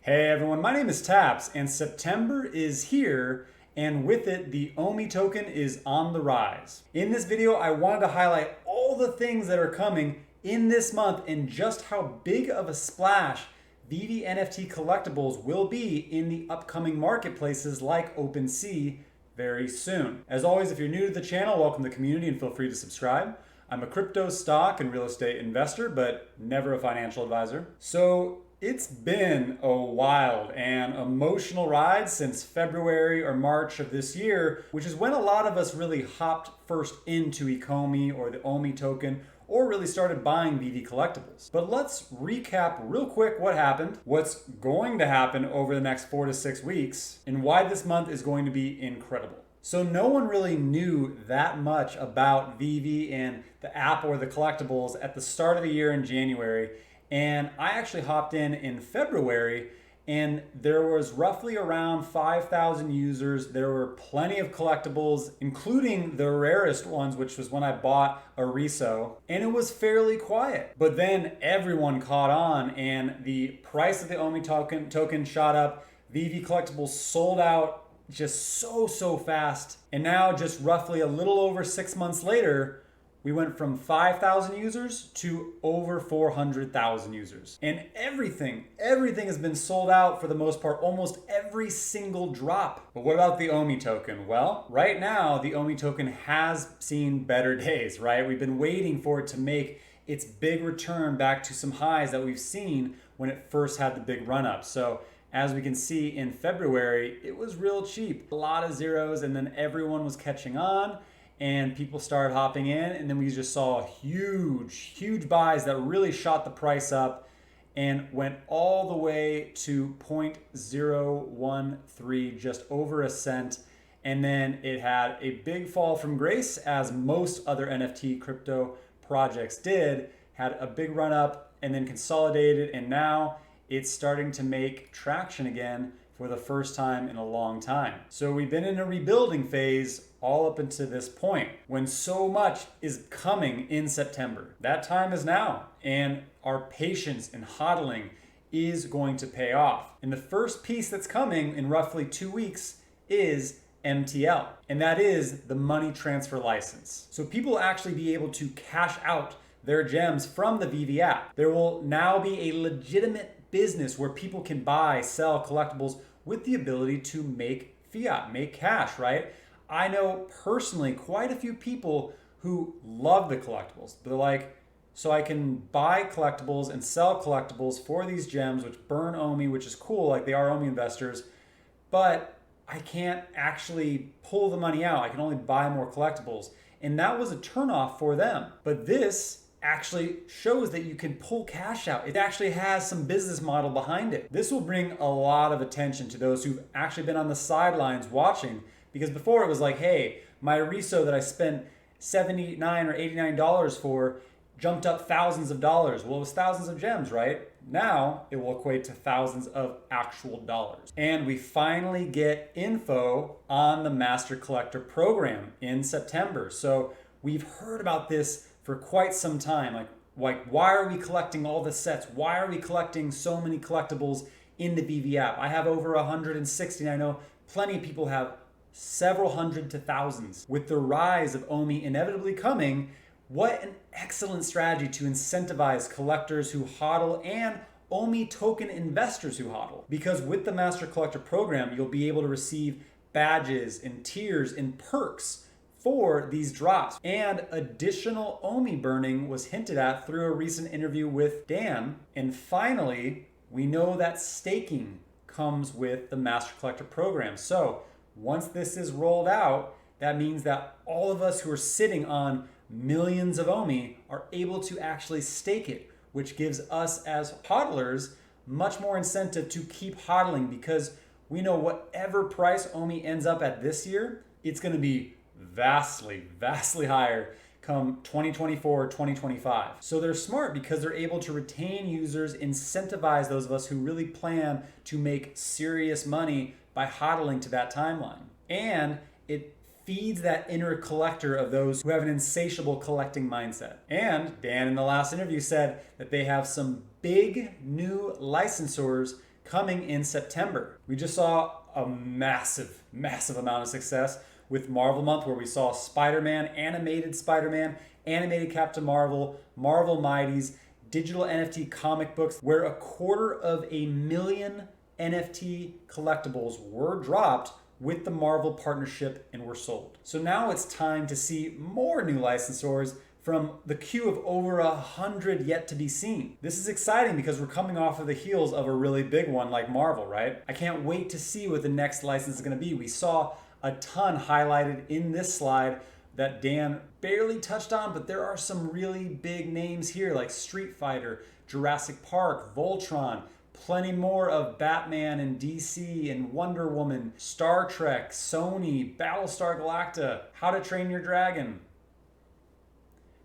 Hey everyone, my name is Taps, and September is here, and with it, the OMI token is on the rise. In this video, I wanted to highlight all the things that are coming in this month and just how big of a splash VeVe NFT collectibles will be in the upcoming marketplaces like OpenSea very soon. As always, if you're new to the channel, welcome to the community and feel free to subscribe. I'm a crypto, stock, and real estate investor, but never a financial advisor. So it's been a wild and emotional ride since February or March of this year, which is when a lot of us really hopped first into Ecomi or the OMI token, or really started buying VeVe collectibles. But let's recap real quick what happened, what's going to happen over the next 4 to 6 weeks, and why this month is going to be incredible. So no one really knew that much about VeVe and the app or the collectibles at the start of the year in January. And I actually hopped in February, and there was roughly around 5,000 users. There were plenty of collectibles, including the rarest ones, which was when I bought a reso, and it was fairly quiet. But then everyone caught on, and the price of the OMI token shot up. VeVe collectibles sold out just so fast. And now, just roughly a little over 6 months later, we went from 5,000 users to over 400,000 users. And everything has been sold out for the most part, almost every single drop. But what about the OMI token? Well, right now, the OMI token has seen better days, right? We've been waiting for it to make its big return back to some highs that we've seen when it first had the big run up. So as we can see in February, it was real cheap. A lot of zeros, and then everyone was catching on, and people started hopping in, and then we just saw huge buys that really shot the price up and went all the way to 0.013, just over a cent. And then it had a big fall from grace, as most other NFT crypto projects did, had a big run up and then consolidated, and now it's starting to make traction again for the first time in a long time. So we've been in a rebuilding phase all up until this point, when so much is coming in September. That time is now, and our patience and hodling is going to pay off. And the first piece that's coming in roughly 2 weeks is MTL, and that is the money transfer license. So people will actually be able to cash out their gems from the VeVe app. There will now be a legitimate business where people can buy, sell collectibles with the ability to make fiat, make cash, right? I know personally quite a few people who love the collectibles. They're like, so I can buy collectibles and sell collectibles for these gems, which burn OMI, which is cool, like they are OMI investors, but I can't actually pull the money out. I can only buy more collectibles. And that was a turnoff for them. But this actually shows that you can pull cash out. It actually has some business model behind it. This will bring a lot of attention to those who've actually been on the sidelines watching, because before it was like, hey, my reso that I spent $79 or $89 for jumped up thousands of dollars. Well, it was thousands of gems, right? Now it will equate to thousands of actual dollars. And we finally get info on the Master Collector program in September. So we've heard about this for quite some time. Like why are we collecting all the sets? Why are we collecting so many collectibles in the VeVe app? I have over 160, and I know plenty of people have several hundred to thousands. With the rise of OMI inevitably coming, what an excellent strategy to incentivize collectors who hodl and OMI token investors who hodl. Because with the Master Collector program, you'll be able to receive badges and tiers and perks for these drops. And additional OMI burning was hinted at through a recent interview with Dan. And finally, we know that staking comes with the Master Collector program. So once this is rolled out, that means that all of us who are sitting on millions of OMI are able to actually stake it, which gives us as hodlers much more incentive to keep hodling, because we know whatever price OMI ends up at this year, it's going to be vastly higher come 2024, 2025. So they're smart because they're able to retain users, incentivize those of us who really plan to make serious money by hodling to that timeline. And it feeds that inner collector of those who have an insatiable collecting mindset. And Dan in the last interview said that they have some big new licensors coming in September. We just saw a massive amount of success with Marvel Month, where we saw Spider-Man, animated Captain Marvel, Marvel Mighties, digital NFT comic books, where 250,000 NFT collectibles were dropped with the Marvel partnership and were sold. So now it's time to see more new licensors from the queue of over 100 yet to be seen. This is exciting because we're coming off of the heels of a really big one like Marvel, right? I can't wait to see what the next license is gonna be. We saw a ton highlighted in this slide that Dan barely touched on, but there are some really big names here like Street Fighter, Jurassic Park, Voltron, plenty more of Batman and DC and Wonder Woman, Star Trek, Sony, Battlestar Galactica, How to Train Your Dragon.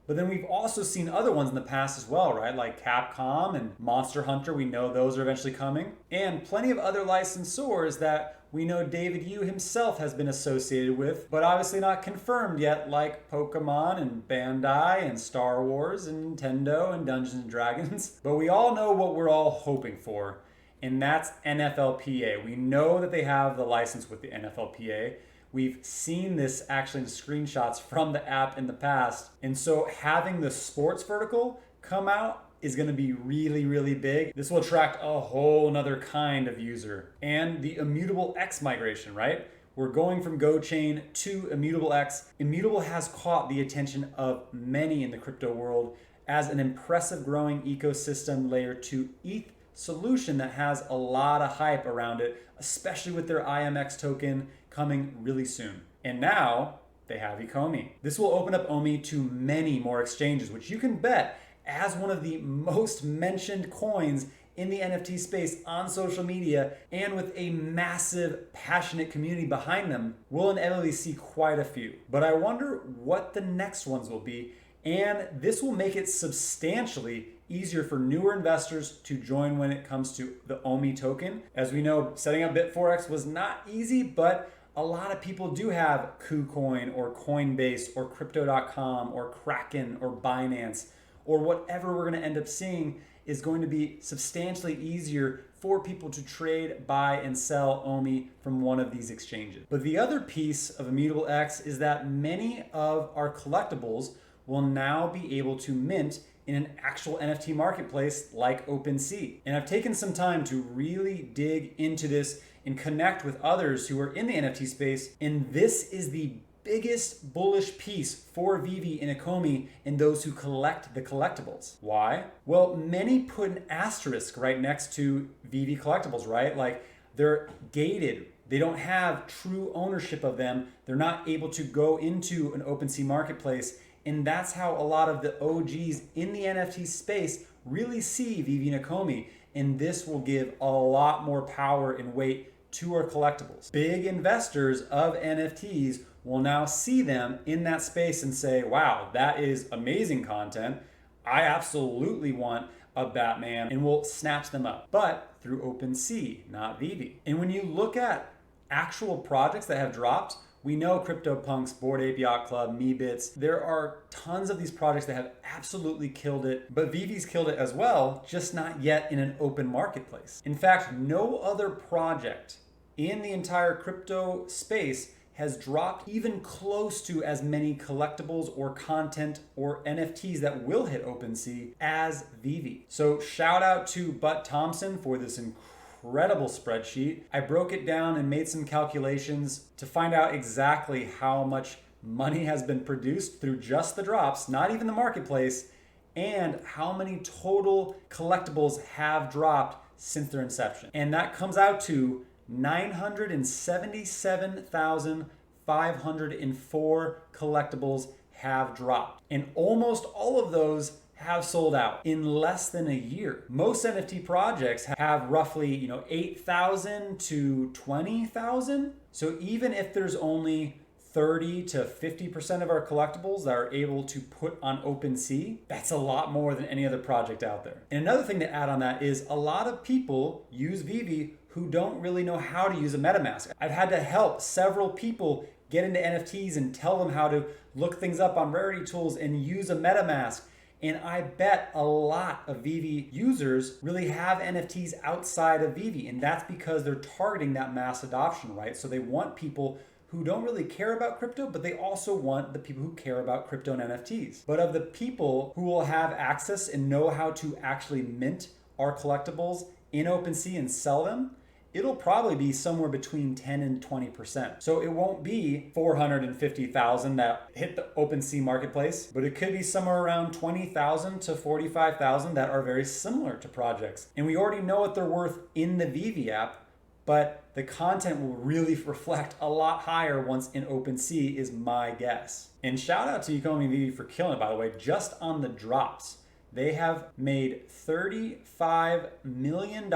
But then we've also seen other ones in the past as well, right? Like Capcom and Monster Hunter, we know those are eventually coming. And plenty of other licensors that we know David Yu himself has been associated with, but obviously not confirmed yet, like Pokemon and Bandai and Star Wars and Nintendo and Dungeons and Dragons. But we all know what we're all hoping for, and that's NFLPA. We know that they have the license with the NFLPA. We've seen this actually in screenshots from the app in the past. And so having the sports vertical come out is going to be really big. This will attract a whole nother kind of user. And the Immutable X migration, right? We're going from GoChain to Immutable X. Immutable has caught the attention of many in the crypto world as an impressive growing ecosystem layer 2 ETH solution that has a lot of hype around it, especially with their IMX token coming really soon. And now they have Ecomi. This will open up OMI to many more exchanges, which you can bet as one of the most mentioned coins in the NFT space on social media, and with a massive, passionate community behind them, we'll inevitably see quite a few. But I wonder what the next ones will be, and this will make it substantially easier for newer investors to join when it comes to the OMI token. As we know, setting up BitForex was not easy, but a lot of people do have KuCoin or Coinbase or Crypto.com or Kraken or Binance, or whatever we're going to end up seeing is going to be substantially easier for people to trade, buy, and sell OMI from one of these exchanges. But the other piece of Immutable X is that many of our collectibles will now be able to mint in an actual NFT marketplace like OpenSea. And I've taken some time to really dig into this and connect with others who are in the NFT space, and this is the biggest bullish piece for VeVe and Ecomi and those who collect the collectibles. Why? Well, many put an asterisk right next to VeVe collectibles, right? Like they're gated. They don't have true ownership of them. They're not able to go into an OpenSea marketplace. And that's how a lot of the OGs in the NFT space really see VeVe and Ecomi. And this will give a lot more power and weight to our collectibles. Big investors of NFTs will now see them in that space and say, wow, that is amazing content. I absolutely want a Batman, and we'll snatch them up. But through OpenSea, not VeVe. And when you look at actual projects that have dropped, we know CryptoPunks, Bored Ape Yacht Club, Meebits. There are tons of these projects that have absolutely killed it, but VeVe's killed it as well, just not yet in an open marketplace. In fact, no other project in the entire crypto space has dropped even close to as many collectibles or content or NFTs that will hit OpenSea as VeVe. So shout out to Butt Thompson for this incredible spreadsheet. I broke it down and made some calculations to find out exactly how much money has been produced through just the drops, not even the marketplace, and how many total collectibles have dropped since their inception. And that comes out to 977,504 collectibles have dropped. And almost all of those have sold out in less than a year. Most NFT projects have roughly, 8,000 to 20,000. So even if there's only 30 to 50% of our collectibles that are able to put on OpenSea, that's a lot more than any other project out there. And another thing to add on that is a lot of people use VeVe who don't really know how to use a MetaMask. I've had to help several people get into NFTs and tell them how to look things up on Rarity Tools and use a MetaMask. And I bet a lot of VeVe users really have NFTs outside of VeVe. And that's because they're targeting that mass adoption, right? So they want people who don't really care about crypto, but they also want the people who care about crypto and NFTs. But of the people who will have access and know how to actually mint our collectibles in OpenSea and sell them, it'll probably be somewhere between 10 and 20%. So it won't be 450,000 that hit the OpenSea marketplace, but it could be somewhere around 20,000 to 45,000 that are very similar to projects. And we already know what they're worth in the VeVe app, but the content will really reflect a lot higher once in OpenSea is my guess. And shout out to Ecomi and VeVe for killing it, by the way, just on the drops. They have made $35 million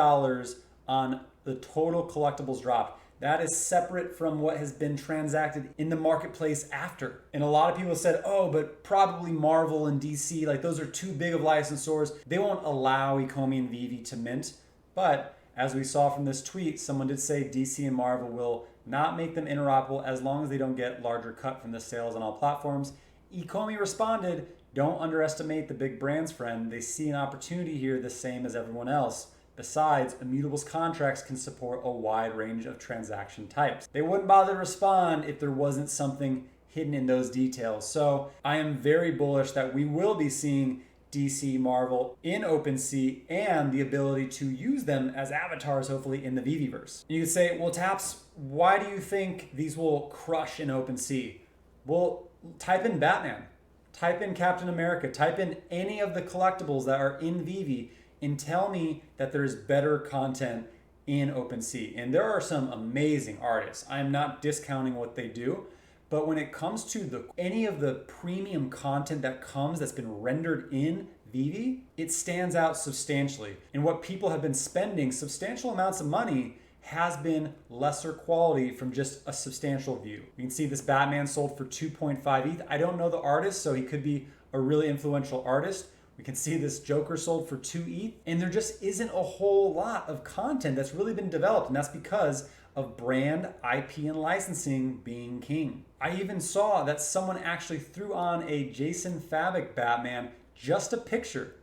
on the total collectibles drop. That is separate from what has been transacted in the marketplace after. And a lot of people said, oh, but probably Marvel and DC, like those are too big of licensors. They won't allow Ecomi and VeVe to mint. But as we saw from this tweet, someone did say DC and Marvel will not make them interoperable as long as they don't get larger cut from the sales on all platforms. Ecomi responded, don't underestimate the big brands, friend. They see an opportunity here the same as everyone else. Besides, Immutable's contracts can support a wide range of transaction types. They wouldn't bother to respond if there wasn't something hidden in those details. So I am very bullish that we will be seeing DC, Marvel in OpenSea and the ability to use them as avatars, hopefully, in the VeVeverse. You could say, well, Taps, why do you think these will crush in OpenSea? Well, type in Batman, type in Captain America, type in any of the collectibles that are in VeVe, and tell me that there's better content in OpenSea. And there are some amazing artists. I'm not discounting what they do, but when it comes to any of the premium content that comes that's been rendered in VeVe, it stands out substantially. And what people have been spending substantial amounts of money has been lesser quality from just a substantial view. You can see this Batman sold for 2.5 ETH. I don't know the artist, so he could be a really influential artist. We can see this Joker sold for 2 ETH, and there just isn't a whole lot of content that's really been developed, and that's because of brand, IP, and licensing being king. I even saw that someone actually threw on a Jason Fabok Batman, just a picture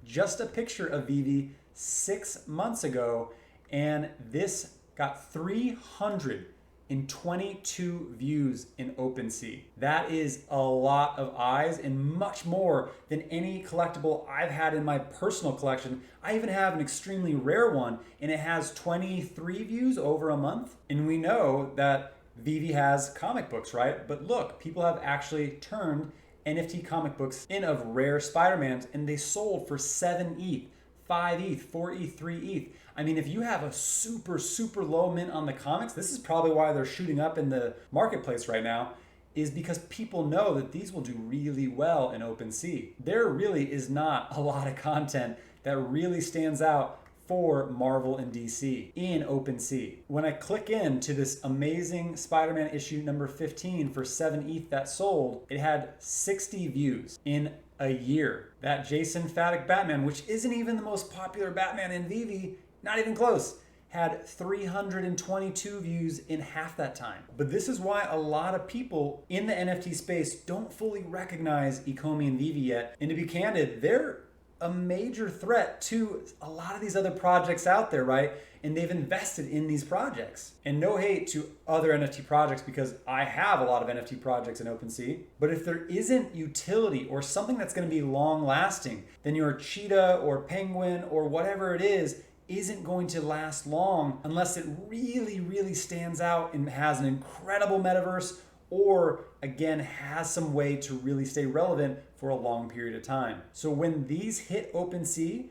of VeVe 6 months ago, and this got 322 views in OpenSea. That is a lot of eyes and much more than any collectible I've had in my personal collection. I even have an extremely rare one and it has 23 views over a month. And we know that VeVe has comic books, right? But look, people have actually turned NFT comic books in of rare Spider-Mans and they sold for 7 ETH, 5 ETH, 4 ETH, 3 ETH. I mean, if you have a super, super low mint on the comics, this is probably why they're shooting up in the marketplace right now, is because people know that these will do really well in OpenSea. There really is not a lot of content that really stands out for Marvel and DC in OpenSea. When I click into this amazing Spider-Man issue number 15 for 7 ETH that sold, it had 60 views in a year. That Jason Fabok Batman, which isn't even the most popular Batman in VeVe, not even close, had 322 views in half that time. But this is why a lot of people in the NFT space don't fully recognize Ecomi and VeVe yet. And to be candid, they're a major threat to a lot of these other projects out there, right? And they've invested in these projects. And no hate to other NFT projects because I have a lot of NFT projects in OpenSea. But if there isn't utility or something that's going to be long lasting, then your cheetah or penguin or whatever it is isn't going to last long unless it really, really stands out and has an incredible metaverse or, again, has some way to really stay relevant for a long period of time. So when these hit OpenSea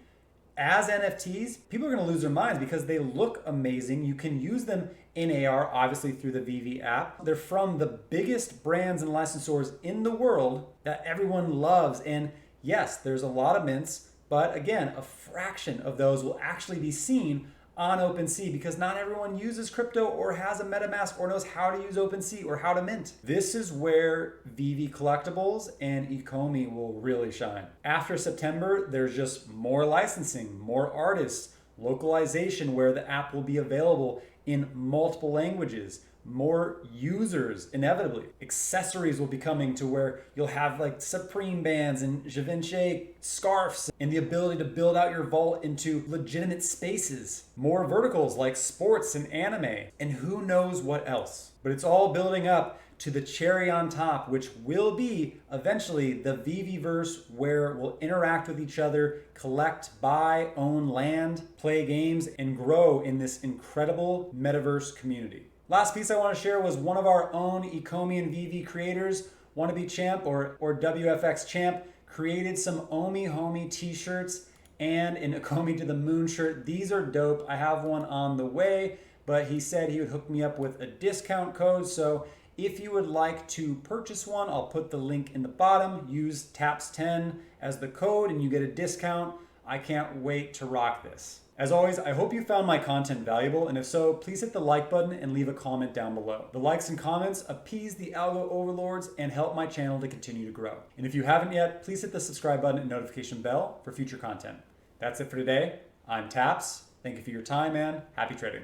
as NFTs, people are going to lose their minds because they look amazing. You can use them in AR, obviously through the VeVe app. They're from the biggest brands and licensors in the world that everyone loves. And yes, there's a lot of mints, but again, a fraction of those will actually be seen on OpenSea because not everyone uses crypto or has a MetaMask or knows how to use OpenSea or how to mint. This is where VeVe Collectibles and Ecomi will really shine. After September, there's just more licensing, more artists, localization where the app will be available in multiple languages, more users, inevitably. Accessories will be coming to where you'll have like Supreme bands and Givenchy scarves and the ability to build out your vault into legitimate spaces. More verticals like sports and anime, and who knows what else. But it's all building up to the cherry on top, which will be eventually the VeVeverse, where we'll interact with each other, collect, buy, own land, play games, and grow in this incredible metaverse community. Last piece I want to share was one of our own Ecomi and VeVe creators, Wannabe Champ or WFX Champ, created some OMI Homie t-shirts and an Ecomi to the Moon shirt. These are dope. I have one on the way, but he said he would hook me up with a discount code. So if you would like to purchase one, I'll put the link in the bottom. Use TAPS10 as the code and you get a discount. I can't wait to rock this. As always, I hope you found my content valuable, and if so, please hit the like button and leave a comment down below. The likes and comments appease the algo overlords and help my channel to continue to grow. And if you haven't yet, please hit the subscribe button and notification bell for future content. That's it for today. I'm Taps. Thank you for your time, and happy trading.